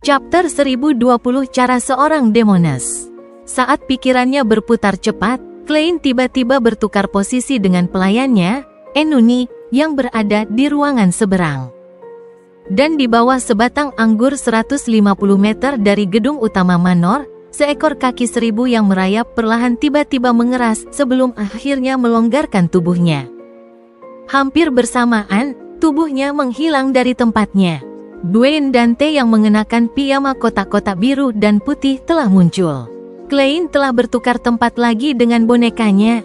Chapter 1020 Cara Seorang Demoness. Saat pikirannya berputar cepat, Klein tiba-tiba bertukar posisi dengan pelayannya, Enuni, yang berada di ruangan seberang. Dan di bawah sebatang anggur 150 meter dari gedung utama Manor, seekor kaki 1000 yang merayap perlahan tiba-tiba mengeras sebelum akhirnya melonggarkan tubuhnya. Hampir bersamaan, tubuhnya menghilang dari tempatnya. Dwayne Dante yang mengenakan piyama kotak-kotak biru dan putih telah muncul. Klein telah bertukar tempat lagi dengan bonekanya.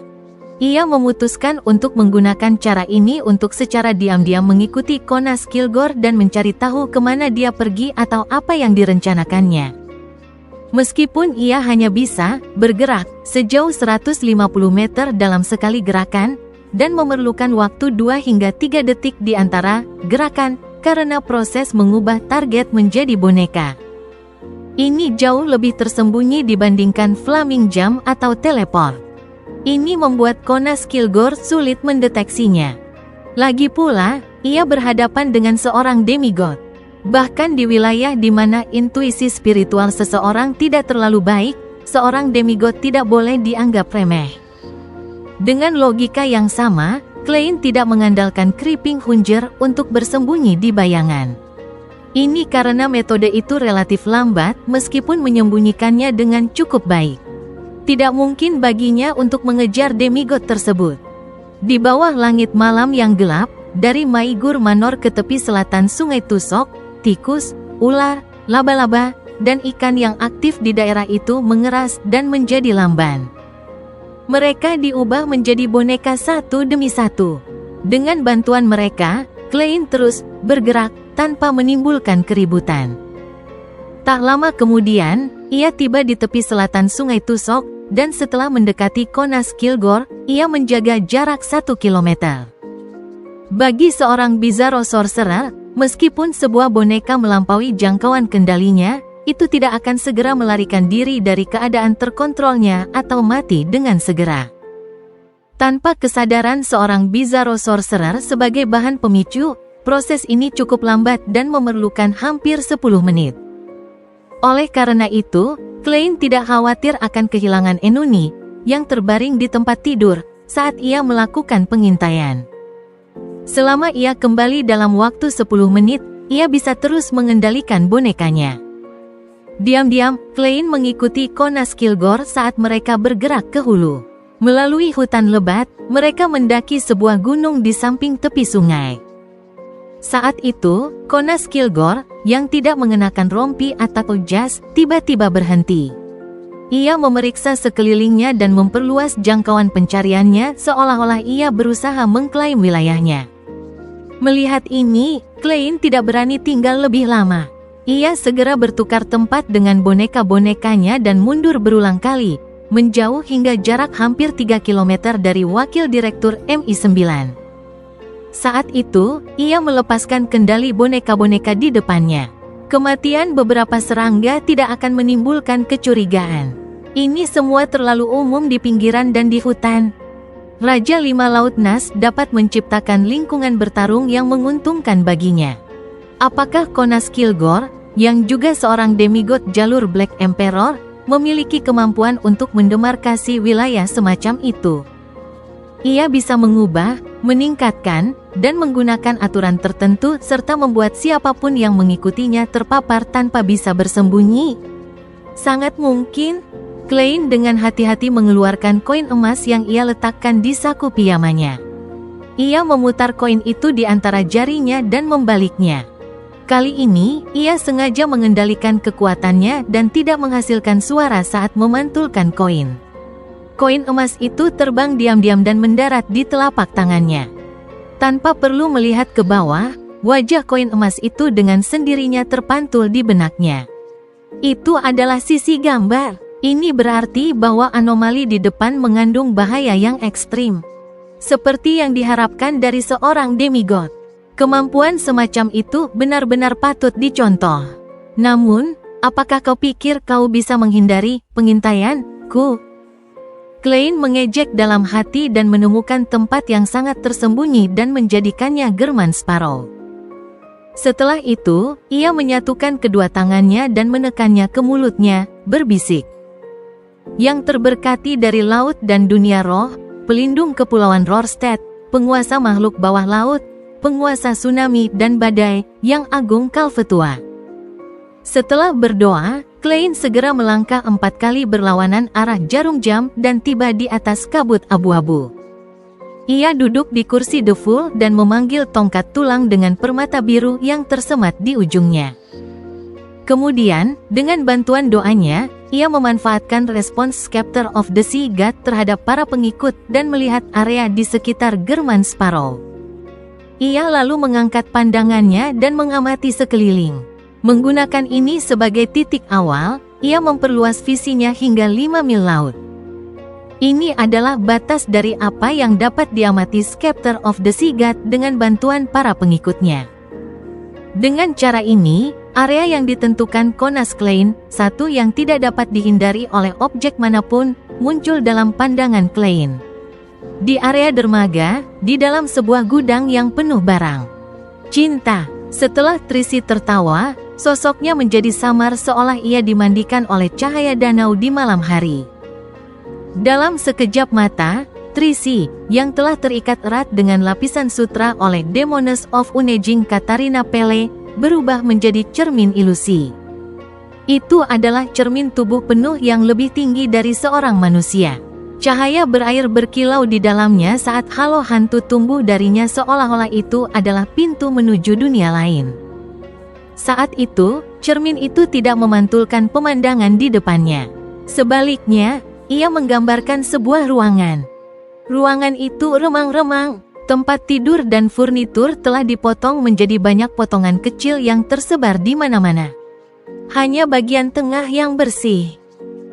Ia memutuskan untuk menggunakan cara ini untuk secara diam-diam mengikuti Konas Kilgore dan mencari tahu kemana dia pergi atau apa yang direncanakannya. Meskipun ia hanya bisa bergerak sejauh 150 meter dalam sekali gerakan, dan memerlukan waktu 2 hingga 3 detik di antara gerakan, karena proses mengubah target menjadi boneka. Ini jauh lebih tersembunyi dibandingkan flaming jump atau teleport. Ini membuat Konas Kilgore sulit mendeteksinya. Lagi pula, ia berhadapan dengan seorang demigod. Bahkan di wilayah di mana intuisi spiritual seseorang tidak terlalu baik, seorang demigod tidak boleh dianggap remeh. Dengan logika yang sama, Klein tidak mengandalkan Creeping Hunger untuk bersembunyi di bayangan. Ini karena metode itu relatif lambat meskipun menyembunyikannya dengan cukup baik. Tidak mungkin baginya untuk mengejar demigod tersebut. Di bawah langit malam yang gelap, dari Maigur Manor ke tepi selatan Sungai Tusok, tikus, ular, laba-laba, dan ikan yang aktif di daerah itu mengeras dan menjadi lamban. Mereka diubah menjadi boneka satu demi satu. Dengan bantuan mereka, Klein terus bergerak tanpa menimbulkan keributan. Tak lama kemudian, ia tiba di tepi selatan Sungai Tusok, dan setelah mendekati Konas Kilgore, ia menjaga jarak 1 kilometer. Bagi seorang Bizarro Sorcerer, meskipun sebuah boneka melampaui jangkauan kendalinya, itu tidak akan segera melarikan diri dari keadaan terkontrolnya atau mati dengan segera. Tanpa kesadaran seorang Bizarro Sorcerer sebagai bahan pemicu, proses ini cukup lambat dan memerlukan hampir 10 menit. Oleh karena itu, Klein tidak khawatir akan kehilangan Enuni, yang terbaring di tempat tidur, saat ia melakukan pengintaian. Selama ia kembali dalam waktu 10 menit, ia bisa terus mengendalikan bonekanya. Diam-diam, Klein mengikuti Konas Kilgore saat mereka bergerak ke hulu. Melalui hutan lebat, mereka mendaki sebuah gunung di samping tepi sungai. Saat itu, Konas Kilgore, yang tidak mengenakan rompi atau jas, tiba-tiba berhenti. Ia memeriksa sekelilingnya dan memperluas jangkauan pencariannya seolah-olah ia berusaha mengklaim wilayahnya. Melihat ini, Klein tidak berani tinggal lebih lama. Ia segera bertukar tempat dengan boneka-bonekanya dan mundur berulang kali, menjauh hingga jarak hampir 3 km dari Wakil Direktur MI9. Saat itu, ia melepaskan kendali boneka-boneka di depannya. Kematian beberapa serangga tidak akan menimbulkan kecurigaan. Ini semua terlalu umum di pinggiran dan di hutan. Raja Lima Laut Nas dapat menciptakan lingkungan bertarung yang menguntungkan baginya. Apakah Konas Kilgore, yang juga seorang demigod jalur Black Emperor, memiliki kemampuan untuk mendemarkasi wilayah semacam itu? Ia bisa mengubah, meningkatkan, dan menggunakan aturan tertentu serta membuat siapapun yang mengikutinya terpapar tanpa bisa bersembunyi. Sangat mungkin. Klein dengan hati-hati mengeluarkan koin emas yang ia letakkan di saku piyamanya. Ia memutar koin itu di antara jarinya dan membaliknya. Kali ini, ia sengaja mengendalikan kekuatannya dan tidak menghasilkan suara saat memantulkan koin. Koin emas itu terbang diam-diam dan mendarat di telapak tangannya. Tanpa perlu melihat ke bawah, wajah koin emas itu dengan sendirinya terpantul di benaknya. Itu adalah sisi gambar. Ini berarti bahwa anomali di depan mengandung bahaya yang ekstrim. Seperti yang diharapkan dari seorang demigod. Kemampuan semacam itu benar-benar patut dicontoh. Namun, apakah kau pikir kau bisa menghindari pengintaianku? Klein mengejek dalam hati dan menemukan tempat yang sangat tersembunyi dan menjadikannya German Sparrow. Setelah itu, ia menyatukan kedua tangannya dan menekannya ke mulutnya, berbisik. Yang terberkati dari laut dan dunia roh, pelindung kepulauan Rorstad, penguasa makhluk bawah laut, penguasa tsunami dan badai, yang agung Kalvetua. Setelah berdoa, Klein segera melangkah 4 kali berlawanan arah jarum jam dan tiba di atas kabut abu-abu. Ia duduk di kursi deful dan memanggil tongkat tulang dengan permata biru yang tersemat di ujungnya. Kemudian, dengan bantuan doanya, ia memanfaatkan respons Scepter of the Sea God terhadap para pengikut dan melihat area di sekitar German Sparrow. Ia lalu mengangkat pandangannya dan mengamati sekeliling. Menggunakan ini sebagai titik awal, ia memperluas visinya hingga 5 mil laut. Ini adalah batas dari apa yang dapat diamati Scepter of the Sea God dengan bantuan para pengikutnya. Dengan cara ini, area yang ditentukan Konas Klein, satu yang tidak dapat dihindari oleh objek manapun, muncul dalam pandangan Klein. Di area dermaga, di dalam sebuah gudang yang penuh barang. Cinta. Setelah Trisi tertawa, sosoknya menjadi samar seolah ia dimandikan oleh cahaya danau di malam hari. Dalam sekejap mata, Trisi, yang telah terikat erat dengan lapisan sutra oleh Demoness of Unaging Katarina Pele, berubah menjadi cermin ilusi. Itu adalah cermin tubuh penuh yang lebih tinggi dari seorang manusia. Cahaya berair berkilau di dalamnya saat halo hantu tumbuh darinya seolah-olah itu adalah pintu menuju dunia lain. Saat itu, cermin itu tidak memantulkan pemandangan di depannya. Sebaliknya, ia menggambarkan sebuah ruangan. Ruangan itu remang-remang. Tempat tidur dan furnitur telah dipotong menjadi banyak potongan kecil yang tersebar di mana-mana. Hanya bagian tengah yang bersih.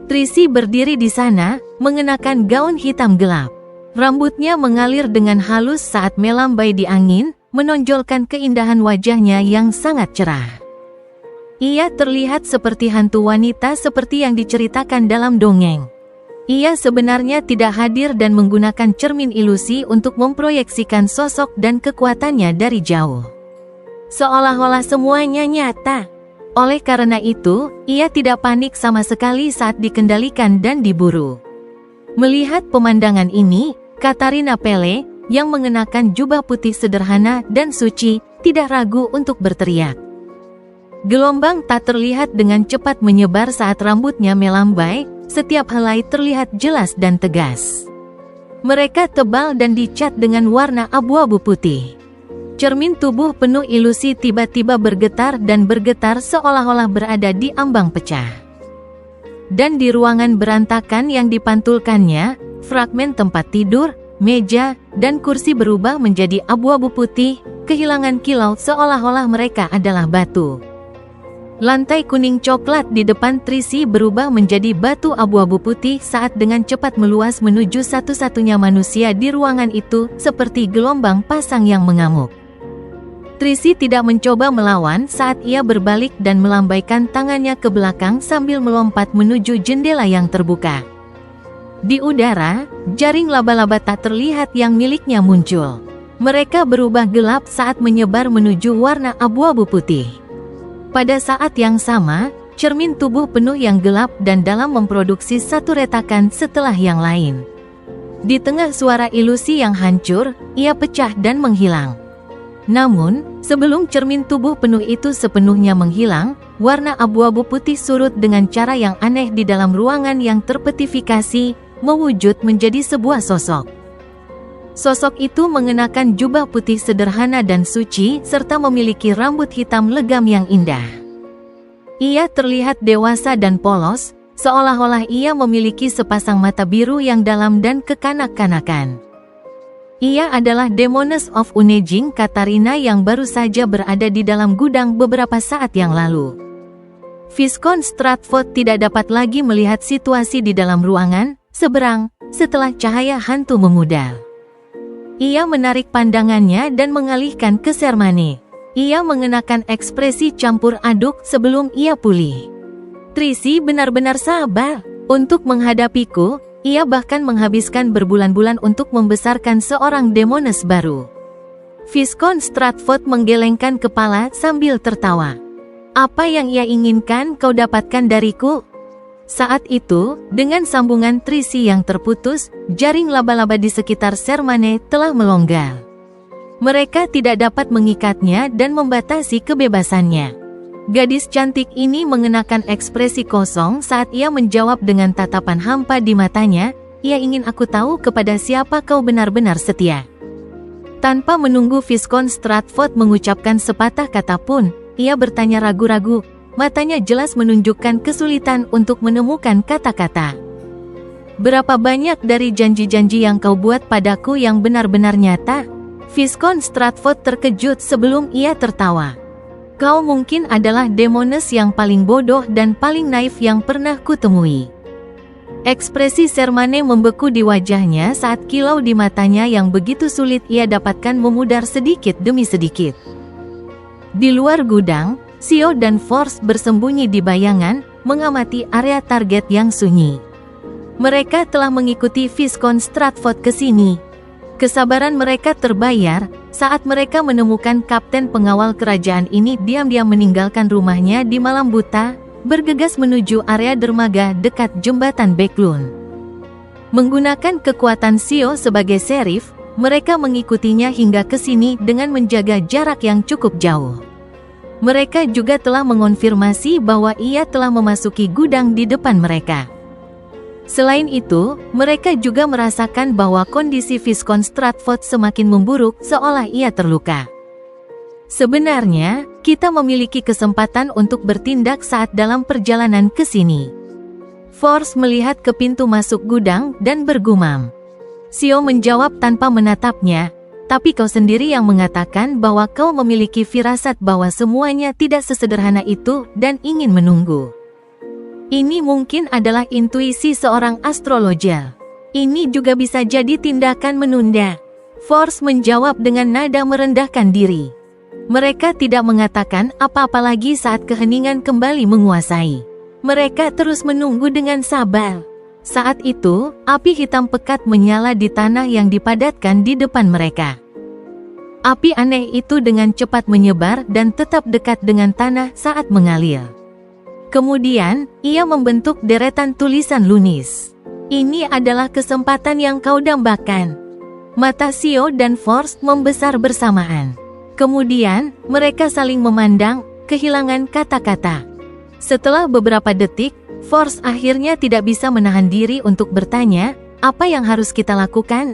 Trisi berdiri di sana, mengenakan gaun hitam gelap. Rambutnya mengalir dengan halus saat melambai di angin, menonjolkan keindahan wajahnya yang sangat cerah. Ia terlihat seperti hantu wanita seperti yang diceritakan dalam dongeng. Ia sebenarnya tidak hadir dan menggunakan cermin ilusi untuk memproyeksikan sosok dan kekuatannya dari jauh. Seolah-olah semuanya nyata. Oleh karena itu, ia tidak panik sama sekali saat dikendalikan dan diburu. Melihat pemandangan ini, Katarina Pele, yang mengenakan jubah putih sederhana dan suci, tidak ragu untuk berteriak. Gelombang tak terlihat dengan cepat menyebar saat rambutnya melambai. Setiap helai terlihat jelas dan tegas. Mereka tebal dan dicat dengan warna abu-abu putih. Cermin tubuh penuh ilusi tiba-tiba bergetar dan bergetar seolah-olah berada di ambang pecah. Dan di ruangan berantakan yang dipantulkannya, fragmen tempat tidur, meja, dan kursi berubah menjadi abu-abu putih, kehilangan kilau seolah-olah mereka adalah batu. Lantai kuning coklat di depan Trisi berubah menjadi batu abu-abu putih saat dengan cepat meluas menuju satu-satunya manusia di ruangan itu, seperti gelombang pasang yang mengamuk. Trisi tidak mencoba melawan saat ia berbalik dan melambaikan tangannya ke belakang sambil melompat menuju jendela yang terbuka. Di udara, jaring laba-laba tak terlihat yang miliknya muncul. Mereka berubah gelap saat menyebar menuju warna abu-abu putih. Pada saat yang sama, cermin tubuh penuh yang gelap dan dalam memproduksi satu retakan setelah yang lain. Di tengah suara ilusi yang hancur, ia pecah dan menghilang. Namun, sebelum cermin tubuh penuh itu sepenuhnya menghilang, warna abu-abu putih surut dengan cara yang aneh di dalam ruangan yang terpetifikasi, mewujud menjadi sebuah sosok. Sosok itu mengenakan jubah putih sederhana dan suci, serta memiliki rambut hitam legam yang indah. Ia terlihat dewasa dan polos, seolah-olah ia memiliki sepasang mata biru yang dalam dan kekanak-kanakan. Ia adalah Demoness of Unaging Katarina yang baru saja berada di dalam gudang beberapa saat yang lalu. Viscount Stratford tidak dapat lagi melihat situasi di dalam ruangan seberang setelah cahaya hantu memudar. Ia menarik pandangannya dan mengalihkan ke Sermane. Ia mengenakan ekspresi campur aduk sebelum ia pulih. Trisi benar-benar sabar untuk menghadapiku. Ia bahkan menghabiskan berbulan-bulan untuk membesarkan seorang Demoness baru. Viscount Stratford menggelengkan kepala sambil tertawa. Apa yang ia inginkan kau dapatkan dariku? Saat itu, dengan sambungan Trisi yang terputus, jaring laba-laba di sekitar Sermane telah melonggar. Mereka tidak dapat mengikatnya dan membatasi kebebasannya. Gadis cantik ini mengenakan ekspresi kosong saat ia menjawab dengan tatapan hampa di matanya, ia ingin aku tahu kepada siapa kau benar-benar setia. Tanpa menunggu Viscount Stratford mengucapkan sepatah kata pun, ia bertanya ragu-ragu, matanya jelas menunjukkan kesulitan untuk menemukan kata-kata. Berapa banyak dari janji-janji yang kau buat padaku yang benar-benar nyata? Viscount Stratford terkejut sebelum ia tertawa. Kau mungkin adalah Demones yang paling bodoh dan paling naif yang pernah kutemui. Ekspresi Sermane membeku di wajahnya saat kilau di matanya yang begitu sulit ia dapatkan memudar sedikit demi sedikit. Di luar gudang, Sio dan Force bersembunyi di bayangan, mengamati area target yang sunyi. Mereka telah mengikuti Viscount Stratford ke sini. Kesabaran mereka terbayar saat mereka menemukan kapten pengawal kerajaan ini diam-diam meninggalkan rumahnya di malam buta, bergegas menuju area dermaga dekat jembatan Backlund. Menggunakan kekuatan Sio sebagai serif, mereka mengikutinya hingga ke sini dengan menjaga jarak yang cukup jauh. Mereka juga telah mengonfirmasi bahwa ia telah memasuki gudang di depan mereka. Selain itu, mereka juga merasakan bahwa kondisi Viscount Stratford semakin memburuk seolah ia terluka. Sebenarnya, kita memiliki kesempatan untuk bertindak saat dalam perjalanan ke sini. Force melihat ke pintu masuk gudang dan bergumam. Sio menjawab tanpa menatapnya, tapi kau sendiri yang mengatakan bahwa kau memiliki firasat bahwa semuanya tidak sesederhana itu dan ingin menunggu. Ini mungkin adalah intuisi seorang astrologer. Ini juga bisa jadi tindakan menunda. Force menjawab dengan nada merendahkan diri. Mereka tidak mengatakan apa-apa lagi saat keheningan kembali menguasai. Mereka terus menunggu dengan sabar. Saat itu, api hitam pekat menyala di tanah yang dipadatkan di depan mereka. Api aneh itu dengan cepat menyebar dan tetap dekat dengan tanah saat mengalir. Kemudian, ia membentuk deretan tulisan lunis. Ini adalah kesempatan yang kau dambakan. Mata Sio dan Force membesar bersamaan. Kemudian, mereka saling memandang, kehilangan kata-kata. Setelah beberapa detik, Force akhirnya tidak bisa menahan diri untuk bertanya, apa yang harus kita lakukan?